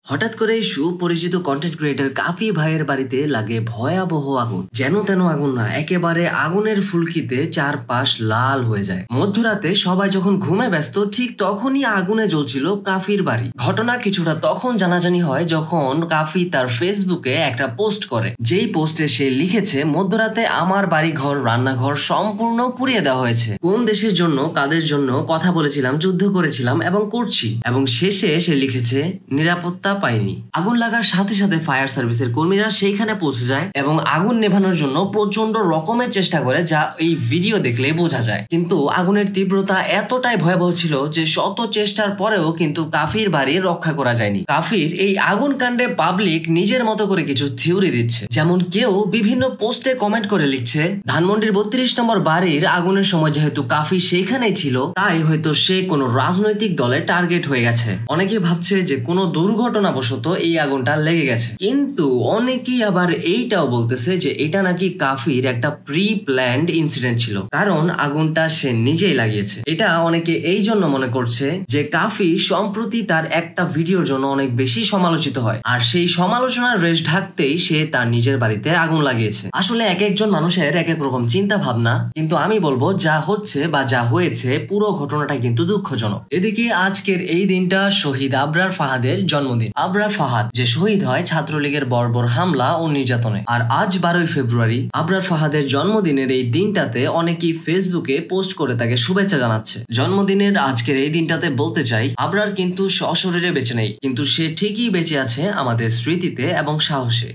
হঠাৎ করে সুপরিচিত কন্টেন্ট ক্রিয়েটর কাফি ভাইয়ের বাড়িতে লাগে ভয়াবহ আগুন। যেন তেন আগুন না, একেবারে আগুনের ফুলকিতে চারপাশ লাল হয়ে যায়। মধ্যরাতে সবাই যখন ঘুমে ব্যস্ত, ঠিক তখনই আগুনে জ্বলছিল কাফির বাড়ি। ঘটনা কিছুটা তখন জানাজানি হয় যখন কাফি তার ফেসবুকে একটা পোস্ট করে, যেই পোস্টে সে লিখেছে, মধ্যরাতে আমার বাড়ি ঘর রান্নাঘর সম্পূর্ণ পুড়িয়ে দেওয়া হয়েছে। কোন দেশের জন্য, কাদের জন্য কথা বলেছিলাম, যুদ্ধ করেছিলাম এবং করছি। এবং শেষে সে লিখেছে নিরাপত্তা পাইনি। আগুন লাগার সাথে সাথে ফায়ার সার্ভিসের কর্মীরা সেইখানে পৌঁছে যায় এবং আগুন নেভানোর জন্য প্রচন্ড রকমের চেষ্টা করে, যা এই ভিডিও দেখলে বোঝা যায়। কিন্তু আগুনের তীব্রতা এতটাই ভয়াবহ ছিল যে শত চেষ্টার পরেও কিন্তু কাফির বাড়ি রক্ষা করা যায়নি। কাফির এই আগুন কাণ্ডে পাবলিক নিজের মতো করে কিছু থিওরি দিচ্ছে। যেমন কেউ বিভিন্ন পোস্টে কমেন্ট করে লিখছে, ধানমন্ডির 32 নম্বর বাড়ির আগুনের সময় যেহেতু কাফি সেইখানেই ছিল, তাই হয়তো সে কোনো রাজনৈতিক দলের টার্গেট হয়ে গেছে। অনেকে ভাবছে যে কোনো দুর্ঘটনাবশত এই আগুনটা লেগে গেছে, কিন্তু অনেকেই আবার এইটাও বলতেছে যে এটা নাকি কাফির একটা প্রি প্ল্যান্ড ইনসিডেন্ট ছিল, কারণ আগুনটা সে নিজেই লাগিয়েছে। এটা অনেকে এই জন্য মনে করছে যে কাফি সম্প্রতি তার একটা ভিডিওর জন্য অনেক বেশি সমালোচিত হয়, আর সেই সমালোচনার রেশ ঢাকতেই সে তার নিজের বাড়িতে আগুন লাগিয়েছে। আসলে এক একজন মানুষের এক এক রকম চিন্তা ভাবনা, কিন্তু আমি বলবো যা হচ্ছে বা যা হয়েছে পুরো ঘটনাটা কিন্তু দুঃখজনক। এদিকে আজকের এই দিনটা শহীদ আবরার ফাহাদের জন্মদিন। আবরার ফাহাদ যে শহীদ হয় ছাত্রলীগের বর্বর হামলা ও নির্যাতনে। আর আজ 12 ফেব্রুয়ারি আবরার ফাহাদের জন্মদিনের এই দিনটাতে অনেকেই ফেসবুকে পোস্ট করে তাকে শুভেচ্ছা জানাচ্ছে। জন্মদিনের আজকের এই দিনটাতে বলতে চাই, আবরার কিন্তু সশরীরে বেঁচে নেই, কিন্তু সে ঠিকই বেঁচে আছে আমাদের স্মৃতিতে এবং সাহসে।